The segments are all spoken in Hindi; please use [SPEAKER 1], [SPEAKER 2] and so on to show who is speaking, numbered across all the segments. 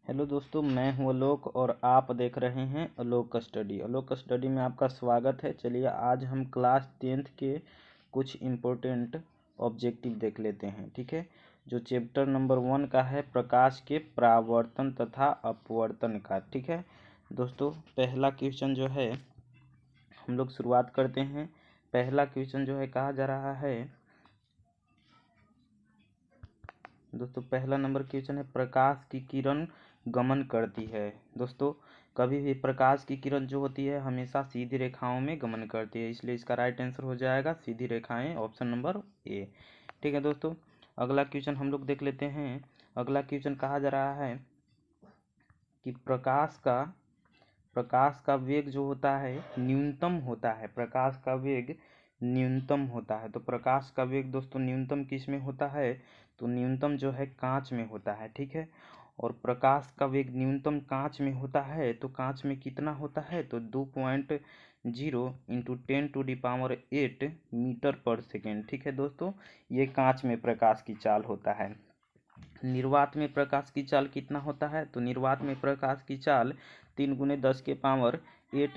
[SPEAKER 1] हेलो दोस्तों, मैं हूं आलोक और आप देख रहे हैं आलोक स्टडी। आलोक स्टडी में आपका स्वागत है। चलिए आज हम क्लास 10th के कुछ इम्पोर्टेंट ऑब्जेक्टिव देख लेते हैं। ठीक है, जो चैप्टर नंबर 1 का है प्रकाश के परावर्तन तथा अपवर्तन का। ठीक है दोस्तों, पहला क्वेश्चन जो है हम लोग शुरुआत करते हैं। पहला क्वेश्चन जो है कहा जा रहा है दोस्तों, पहला नंबर क्वेश्चन है प्रकाश की किरण गमन करती है। दोस्तों, कभी भी प्रकाश की किरण जो होती है हमेशा सीधी रेखाओं में गमन करती है, इसलिए इसका राइट आंसर हो जाएगा सीधी रेखाएं, ऑप्शन नंबर ए। ठीक है दोस्तों, अगला क्वेश्चन हम लोग देख लेते हैं। अगला क्वेश्चन कहा जा रहा है कि प्रकाश का वेग जो होता है न्यूनतम होता है। प्रकाश का वेग न्यूनतम होता है। तो प्रकाश का वेग दोस्तों न्यूनतम किस में होता है? तो न्यूनतम जो है कांच में होता है। ठीक है, और प्रकाश का वेग न्यूनतम कांच में होता है तो कांच में कितना होता है? तो 2.0 इंटू 10⁸ मीटर पर सेकेंड। ठीक है दोस्तों, ये कांच में प्रकाश की चाल होता है। निर्वात में प्रकाश की चाल कितना होता है? तो निर्वात में प्रकाश की चाल 3×10⁸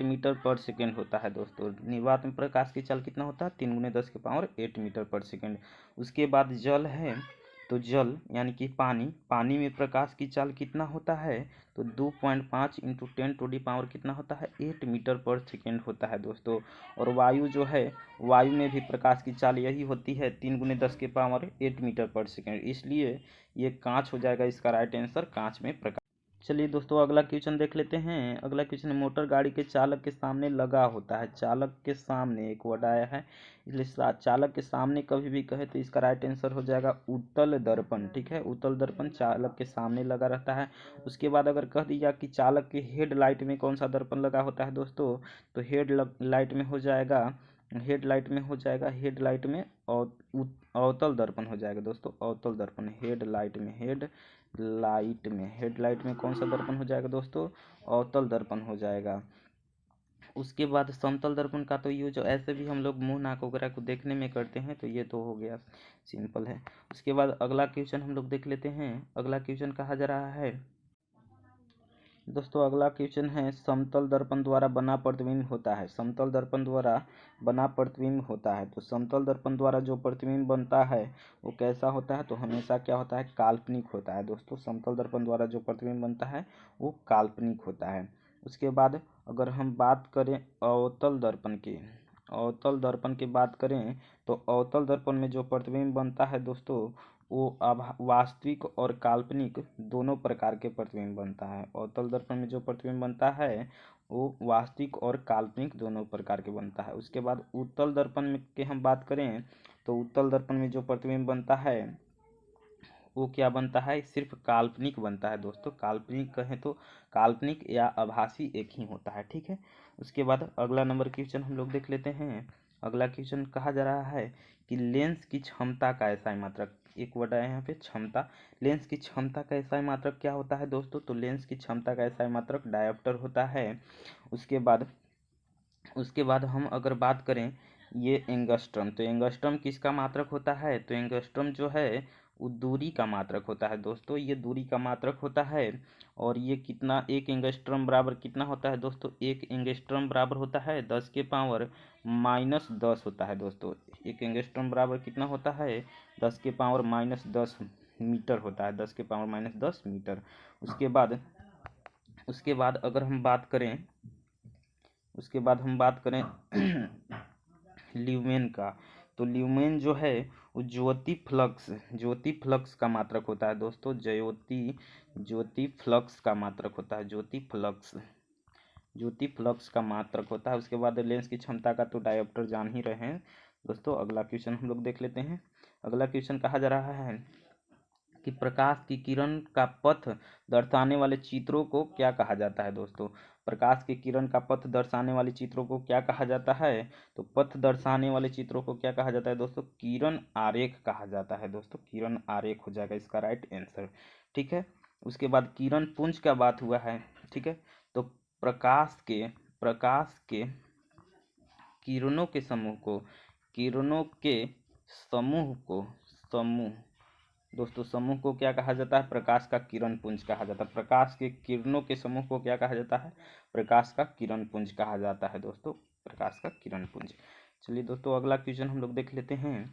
[SPEAKER 1] मीटर पर सेकेंड होता है। दोस्तों, निर्वात में प्रकाश की चाल कितना होता है? 3×10⁸ मीटर पर सेकेंड। उसके बाद जल है, तो जल यानी कि पानी में प्रकाश की चाल कितना होता है? तो 2.5 इंटू 10⁻, कितना होता है? 8 मीटर पर सेकेंड होता है दोस्तों। और वायु जो है, वायु में भी प्रकाश की चाल यही होती है 3×10⁸ मीटर पर सेकेंड, इसलिए ये कांच हो जाएगा। इसका राइट आंसर कांच में प्रकाश। चलिए दोस्तों, अगला क्वेश्चन देख लेते हैं। अगला क्वेश्चन, मोटर गाड़ी के चालक के सामने लगा होता है। चालक के सामने एक वर्ड आया है, इसलिए चालक के सामने कभी भी कहे तो इसका राइट आंसर हो जाएगा उत्तल दर्पण। ठीक है, उत्तल दर्पण चालक के सामने लगा रहता है। उसके बाद अगर कह दिया कि चालक के हेडलाइट में कौन सा दर्पण लगा होता है दोस्तों, तो हेडलाइट में हो जाएगा हेडलाइट में अवतल दर्पण हो जाएगा दोस्तों। अवतल दर्पण हेडलाइट में कौन सा दर्पण हो जाएगा दोस्तों? अवतल दर्पण हो जाएगा। उसके बाद समतल दर्पण का तो यूज ऐसे भी हम लोग मुंह नाक वगैरह को देखने में करते हैं, तो ये तो हो गया, सिंपल है। उसके बाद अगला क्वेश्चन हम लोग देख लेते हैं। अगला क्वेश्चन कहा जा रहा है दोस्तों, अगला क्वेश्चन है समतल दर्पण द्वारा बना प्रतिबिंब होता है। समतल दर्पण द्वारा बना प्रतिबिंब होता है। तो समतल दर्पण द्वारा जो प्रतिबिंब बनता है वो कैसा होता है? तो हमेशा क्या होता है? काल्पनिक होता है दोस्तों। समतल दर्पण द्वारा जो प्रतिबिंब बनता है वो काल्पनिक होता है। उसके बाद अगर हम बात करें अवतल दर्पण की बात करें तो अवतल दर्पण में जो प्रतिबिंब बनता है दोस्तों वो वास्तविक और काल्पनिक दोनों प्रकार के प्रतिबिंब बनता है। अवतल दर्पण में जो प्रतिबिंब बनता है वो वास्तविक और काल्पनिक दोनों प्रकार के बनता है। उसके बाद उत्तल दर्पण में के हम बात करें तो उत्तल दर्पण में जो प्रतिबिंब बनता है वो क्या बनता है? सिर्फ काल्पनिक बनता है दोस्तों। काल्पनिक कहें तो काल्पनिक या आभासी एक ही होता है। ठीक है, उसके बाद अगला नंबर क्वेश्चन हम लोग देख लेते हैं। अगला क्वेश्चन कहा जा रहा है कि लेंस की क्षमता का एसआई मात्रक, एक वर्ड आया यहाँ पे क्षमता। लेंस की क्षमता का एसआई मात्रक क्या होता है दोस्तों? तो लेंस की क्षमता का एसआई मात्रक डायोप्टर होता है। उसके बाद हम अगर बात करें ये एंगस्ट्रम, तो एंगस्ट्रम किसका मात्रक होता है? तो एंगस्ट्रम जो है वो दूरी का मात्रक होता है दोस्तों। ये दूरी का मात्रक होता है। और ये कितना, एक एंगस्ट्रम बराबर कितना होता है दोस्तों? एक एंगस्ट्रम बराबर होता है 10⁻⁻10 होता है दोस्तों। एक एंगस्ट्रम बराबर कितना होता है? 10⁻⁻10 मीटर होता है। 10⁻⁻10 मीटर। उसके बाद अगर हम बात करें ल्यूमेन का, तो ल्यूमेन जो है वो ज्योति फ्लक्स का मात्रक होता है दोस्तों। ज्योति फ्लक्स का मात्रक होता है। ज्योति फ्लक्स का मात्रक होता है। उसके बाद लेंस की क्षमता का तो डायोप्टर जान ही रहे हैं दोस्तों। अगला क्वेश्चन हम लोग देख लेते हैं। अगला क्वेश्चन कहा जा रहा है कि प्रकाश की किरण का पथ दर्शाने वाले चित्रों को क्या कहा जाता है दोस्तों? प्रकाश की किरण का पथ दर्शाने वाले चित्रों को क्या कहा जाता है? तो पथ दर्शाने वाले चित्रों को क्या कहा जाता है दोस्तों? किरण आरेख कहा जाता है दोस्तों। किरण आरेख हो जाएगा इसका राइट आंसर। ठीक है, उसके बाद किरण पुंज का बात हुआ है। ठीक है, तो प्रकाश के किरणों के समूह को दोस्तों समूह को क्या कहा जाता है? प्रकाश का किरण पुंज कहा जाता है। प्रकाश के किरणों के समूह को क्या कहा जाता है? प्रकाश का किरण पुंज कहा जाता है दोस्तों, प्रकाश का किरण पुंज। चलिए दोस्तों अगला क्वेश्चन हम लोग देख लेते हैं।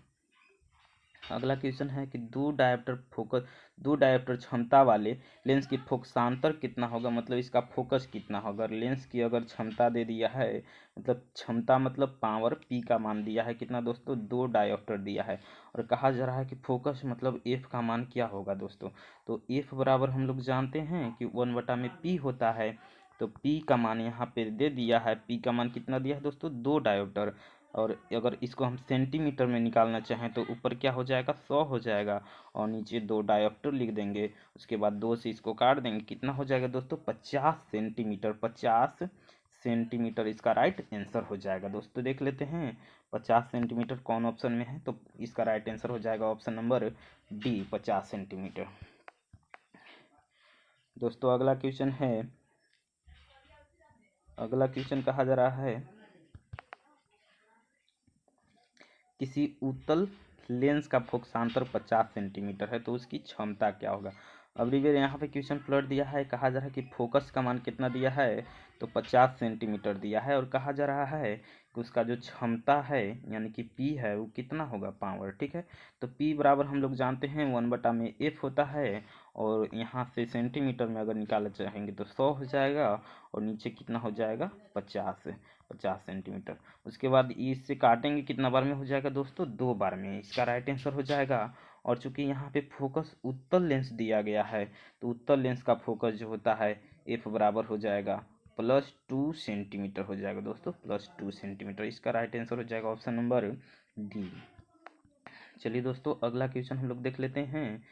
[SPEAKER 1] अगला क्वेश्चन है कि दो डायोप्टर क्षमता वाले लेंस की फोकसांतर कितना होगा, मतलब इसका फोकस कितना होगा। लेंस की अगर क्षमता दे दिया है, मतलब क्षमता मतलब पावर, पी का मान दिया है कितना दोस्तों? 2 डायोप्टर दिया है, और कहा जा रहा है कि फोकस मतलब एफ का मान क्या होगा दोस्तों। तो एफ बराबर हम लोग जानते हैं कि 1/p होता है। तो पी का मान यहाँ पे दे दिया है, पी का मान कितना दिया है दोस्तों? 2 डायोप्टर। और अगर इसको हम सेंटीमीटर में निकालना चाहें तो ऊपर क्या हो जाएगा? 100 हो जाएगा, और नीचे 2 डायोप्टर लिख देंगे। उसके बाद 2 से इसको काट देंगे, कितना हो जाएगा दोस्तों? 50 सेंटीमीटर। 50 सेंटीमीटर इसका राइट आंसर हो जाएगा दोस्तों। देख लेते हैं 50 सेंटीमीटर कौन ऑप्शन में है, तो इसका राइट आंसर हो जाएगा ऑप्शन नंबर डी, 50 सेंटीमीटर। दोस्तों अगला क्वेश्चन है, अगला क्वेश्चन कहा जा रहा है किसी उत्तल लेंस का फोकसांतर 50 सेंटीमीटर है तो उसकी क्षमता क्या होगा। अगली बार यहाँ पे क्वेश्चन पलट दिया है, कहा जा रहा है कि फोकस का मान कितना दिया है, तो 50 सेंटीमीटर दिया है, और कहा जा रहा है कि उसका जो क्षमता है यानी कि P है वो कितना होगा? पावर। ठीक है, तो P बराबर हम लोग जानते हैं 1/f होता है, और यहाँ से सेंटीमीटर में अगर निकालना चाहेंगे तो 100 हो जाएगा, और नीचे कितना हो जाएगा? 50 सेंटीमीटर। उसके बाद इससे काटेंगे, कितना बार में हो जाएगा दोस्तों? 2 बार में, इसका राइट आंसर हो जाएगा। और चूंकि यहाँ पे फोकस उत्तल लेंस दिया गया है, तो उत्तल लेंस का फोकस जो होता है एफ बराबर हो जाएगा +2 सेंटीमीटर हो जाएगा दोस्तों, +2 सेंटीमीटर। इसका राइट आंसर हो जाएगा ऑप्शन नंबर डी। चलिए दोस्तों अगला क्वेश्चन हम लोग देख लेते हैं।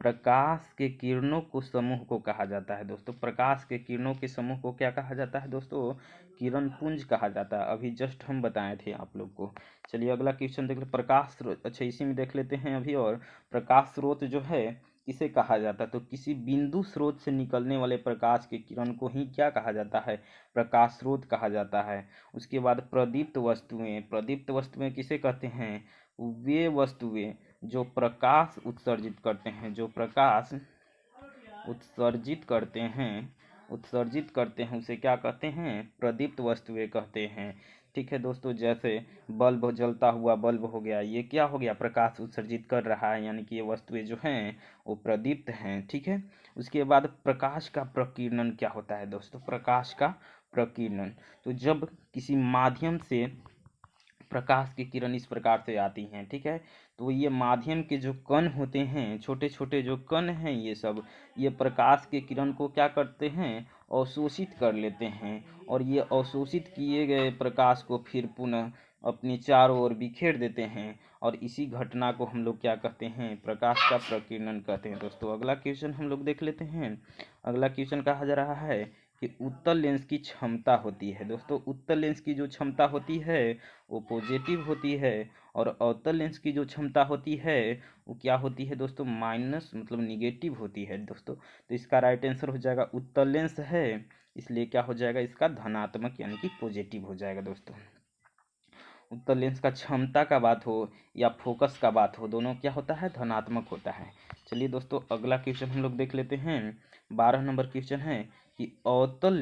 [SPEAKER 1] प्रकाश के किरणों को समूह को कहा जाता है दोस्तों। प्रकाश के किरणों के समूह को क्या कहा जाता है दोस्तों? किरण पुंज कहा जाता है। अभी जस्ट हम बताए थे आप लोग को। चलिए अगला क्वेश्चन देख ले, प्रकाश स्रोत। अच्छा इसी में देख लेते हैं अभी। और प्रकाश स्रोत जो है किसे कहा जाता है, तो किसी बिंदु स्रोत से निकलने वाले प्रकाश के किरण को ही क्या कहा जाता है? प्रकाश स्रोत कहा जाता है। उसके बाद प्रदीप्त वस्तुएं। प्रदीप्त वस्तुएं किसे कहते हैं? वे वस्तुएं जो प्रकाश उत्सर्जित करते हैं, जो प्रकाश उत्सर्जित करते हैं उसे क्या कहते हैं? प्रदीप्त वस्तुएं कहते हैं। ठीक है दोस्तों, जैसे बल्ब जलता हुआ बल्ब हो गया, ये क्या हो गया? प्रकाश उत्सर्जित कर रहा है, यानी कि ये वस्तुएं जो हैं वो प्रदीप्त हैं। ठीक है, उसके बाद प्रकाश का प्रकीर्णन क्या होता है दोस्तों? प्रकाश का प्रकीर्णन, तो जब किसी माध्यम से प्रकाश की किरण इस प्रकार से आती हैं, ठीक है, तो ये माध्यम के जो कण होते हैं, छोटे छोटे जो कण हैं, ये प्रकाश के किरण को क्या करते हैं? अवशोषित कर लेते हैं, और ये अवशोषित किए गए प्रकाश को फिर पुनः अपने चारों ओर बिखेर देते हैं, और इसी घटना को हम लोग क्या कहते हैं? प्रकाश का प्रकीर्णन कहते हैं दोस्तों। अगला क्वेश्चन हम लोग देख लेते हैं। अगला क्वेश्चन कहा जा रहा है कि उत्तल लेंस की क्षमता होती है दोस्तों। उत्तल लेंस की जो क्षमता होती है वो पॉजिटिव होती है, और अवतल लेंस की जो क्षमता होती है वो क्या होती है दोस्तों? माइनस मतलब निगेटिव होती है दोस्तों। तो इसका राइट आंसर हो जाएगा, उत्तल लेंस है इसलिए क्या हो जाएगा? इसका धनात्मक यानी कि पॉजिटिव हो जाएगा दोस्तों। उत्तल लेंस का क्षमता का बात हो या फोकस का बात हो, दोनों क्या होता है? धनात्मक होता है। चलिए दोस्तों अगला क्वेश्चन हम लोग देख लेते हैं। 12 नंबर क्वेश्चन है कि अवतल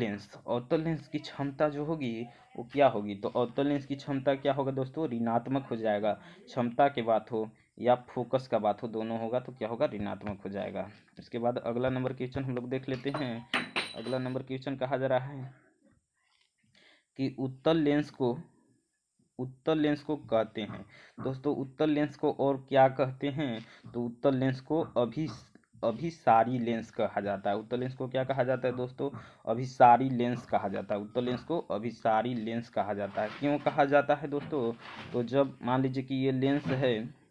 [SPEAKER 1] लेंस की क्षमता जो होगी वो क्या होगी, तो अवतल लेंस की क्षमता क्या होगा दोस्तों? ऋणात्मक हो जाएगा। क्षमता की बात हो या फोकस का बात हो, दोनों होगा तो क्या होगा? ऋणात्मक हो जाएगा। उसके बाद अगला नंबर क्वेश्चन हम लोग देख लेते हैं। अगला नंबर क्वेश्चन कहा जा रहा है कि उत्तल लेंस को कहते हैं दोस्तों। उत्तल लेंस को और क्या कहते हैं, तो उत्तल लेंस को अभिसारी लेंस कहा जाता है। उत्तल लेंस को क्या कहा जाता है दोस्तों? अभिसारी लेंस कहा जाता है। उत्तल लेंस को अभिसारी लेंस कहा जाता है। क्यों कहा जाता है दोस्तों? तो जब मान लीजिए कि ये लेंस है,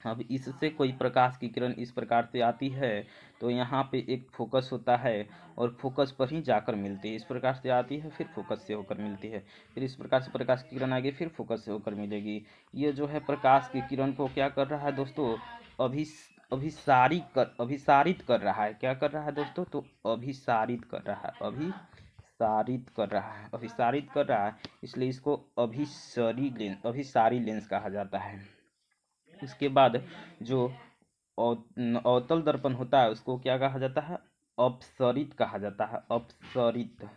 [SPEAKER 1] अब इससे कोई प्रकाश की किरण इस प्रकार से आती है, तो यहाँ पे एक फोकस होता है, और फोकस पर ही जाकर मिलती है। इस प्रकार से आती है फिर फोकस से होकर मिलती है, फिर इस प्रकार से प्रकाश की किरण आएगी फिर फोकस से होकर मिलेगी। ये जो है प्रकाश की किरण को क्या कर रहा है दोस्तों? अभिसारित कर रहा है। क्या कर रहा है दोस्तों? तो अभिसारित कर रहा है, अभिसारित कर रहा है, इसलिए इसको अभिसारी लेंस कहा जाता है। उसके बाद जो अवतल दर्पण होता है उसको क्या कहा जाता है? अपसरित कहा जाता है। अपसरित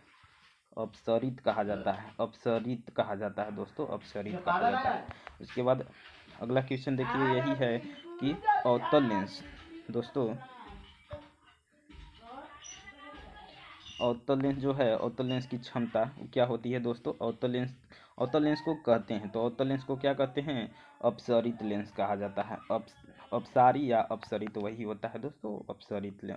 [SPEAKER 1] कहा जाता है। अपसरित कहा जाता है दोस्तों, अपसरित कहा जाता है। उसके बाद अगला क्वेश्चन देखिए, यही है कि अवतल लेंस दोस्तों, अवतल लेंस जो है, अवतल लेंस की क्षमता क्या होती है दोस्तों? अवतल लेंस को कहते हैं, तो अवतल लेंस को क्या कहते हैं? अपसरित लेंस कहा जाता है। अपसारी या अपसरित वही होता है दोस्तों,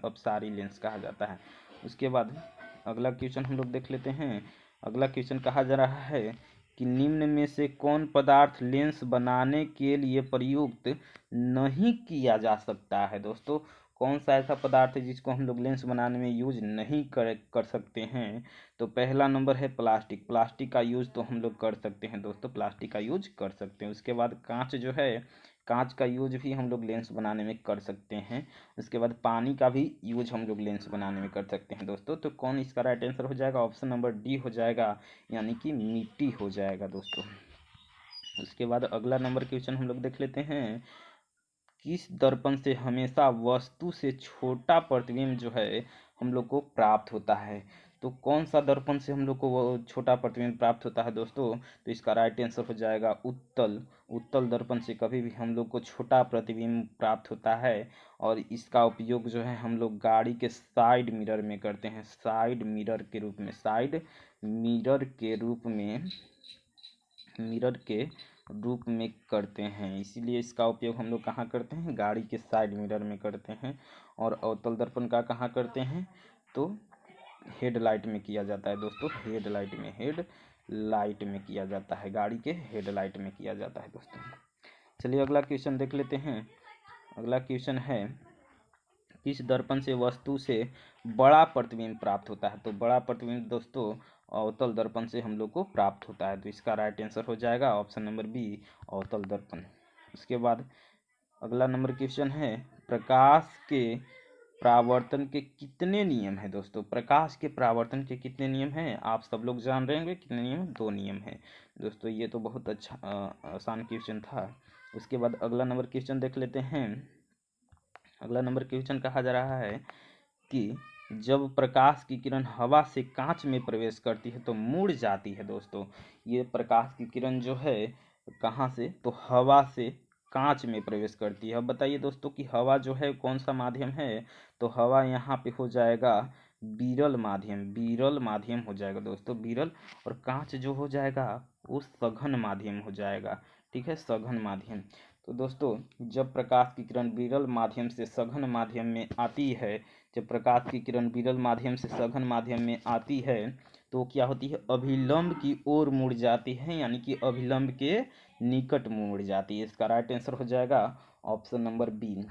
[SPEAKER 1] अपसारी लेंस कहा जाता है। उसके बाद अगला क्वेश्चन हम लोग देख लेते हैं। अगला क्वेश्चन कहा जा रहा है कि निम्न में से कौन पदार्थ लेंस बनाने के लिए प्रयुक्त नहीं किया जा सकता है? दोस्तों कौन सा ऐसा पदार्थ है जिसको हम लोग लेंस बनाने में यूज नहीं कर सकते हैं? तो पहला नंबर है प्लास्टिक। प्लास्टिक का यूज तो हम लोग कर सकते हैं दोस्तों, प्लास्टिक का यूज कर सकते हैं। उसके बाद कांच जो है, कांच का यूज भी हम लोग लेंस बनाने में कर सकते हैं। उसके बाद पानी का भी यूज हम लोग लेंस बनाने में कर सकते हैं दोस्तों। तो कौन इसका राइट आंसर हो जाएगा? ऑप्शन नंबर डी हो जाएगा, यानी कि मिट्टी हो जाएगा दोस्तों। उसके बाद अगला नंबर क्वेश्चन हम लोग देख लेते हैं। किस दर्पण से हमेशा वस्तु से छोटा प्रतिबिंब जो है हम लोग को प्राप्त होता है? तो कौन सा दर्पण से हम लोग को वो छोटा प्रतिबिंब प्राप्त होता है दोस्तों? तो इसका राइट आंसर हो जाएगा उत्तल दर्पण से कभी भी हम लोग को छोटा प्रतिबिंब प्राप्त होता है। और इसका उपयोग जो है हम लोग गाड़ी के साइड मिरर में करते हैं, साइड मिरर के रूप में, मिरर के रूप में करते हैं। इसीलिए इसका उपयोग हम लोग कहाँ करते हैं? गाड़ी के साइड मिरर में करते हैं। और अवतल दर्पण का कहाँ करते हैं? तो हेडलाइट में किया जाता है दोस्तों, हेडलाइट में किया जाता है, गाड़ी के हेडलाइट में किया जाता है दोस्तों। चलिए अगला क्वेश्चन देख लेते हैं। अगला क्वेश्चन है, किस दर्पण से वस्तु से बड़ा प्रतिबिंब प्राप्त होता है? तो बड़ा प्रतिबिंब दोस्तों अवतल दर्पण से हम लोग को प्राप्त होता है। तो इसका राइट आंसर हो जाएगा ऑप्शन नंबर बी, अवतल दर्पण। उसके बाद अगला नंबर क्वेश्चन है, प्रकाश के परावर्तन के कितने नियम हैं दोस्तों? प्रकाश के परावर्तन के कितने नियम हैं? आप सब लोग जान रहे होंगे कितने नियम? 2 नियम हैं दोस्तों। ये तो बहुत अच्छा आसान क्वेश्चन था। उसके बाद अगला नंबर क्वेश्चन देख लेते हैं। अगला नंबर क्वेश्चन कहा जा रहा है कि जब प्रकाश की किरण हवा से कांच में प्रवेश करती है तो मुड़ जाती है दोस्तों। ये प्रकाश की किरण जो है कहाँ से? तो हवा से कांच में प्रवेश करती है। अब बताइए दोस्तों कि हवा जो है कौन सा माध्यम है? तो हवा यहाँ पे हो जाएगा विरल माध्यम हो जाएगा दोस्तों, विरल। और कांच जो हो जाएगा वो सघन माध्यम हो जाएगा। ठीक है, सघन माध्यम। तो दोस्तों जब प्रकाश की किरण विरल माध्यम से सघन माध्यम में आती है, जब प्रकाश की किरण विरल माध्यम से सघन माध्यम में आती है तो क्या होती है? अभिलंब की ओर मुड़ जाती है, यानी कि अभिलंब के निकट मुड़ जाती है। इसका राइट आंसर हो जाएगा ऑप्शन नंबर बी।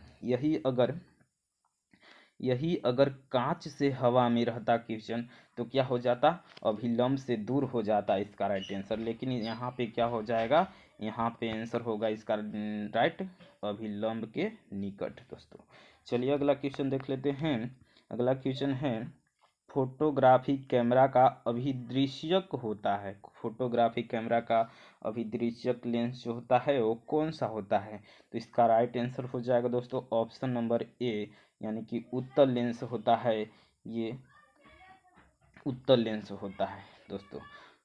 [SPEAKER 1] यही अगर कांच से हवा में रहता क्वेश्चन तो क्या हो जाता? अभिलंब से दूर हो जाता इसका राइट आंसर। लेकिन यहाँ पे क्या हो जाएगा? यहाँ पे आंसर होगा इसका राइट अभिलंब के निकट दोस्तों। चलिए अगला क्वेश्चन देख लेते हैं। अगला क्वेश्चन है, फोटोग्राफी कैमरा का अभिदृश्यक होता है, फोटोग्राफी कैमरा का अभिदृश्यक लेंस जो होता है वो कौन सा होता है? तो इसका राइट आंसर हो जाएगा दोस्तों ऑप्शन नंबर ए, यानी कि उत्तल लेंस होता है। ये उत्तल लेंस होता है दोस्तों।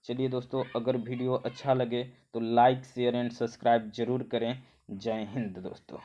[SPEAKER 1] चलिए दोस्तों, अगर वीडियो अच्छा लगे तो लाइक शेयर एंड सब्सक्राइब जरूर करें। जय हिंद दोस्तों।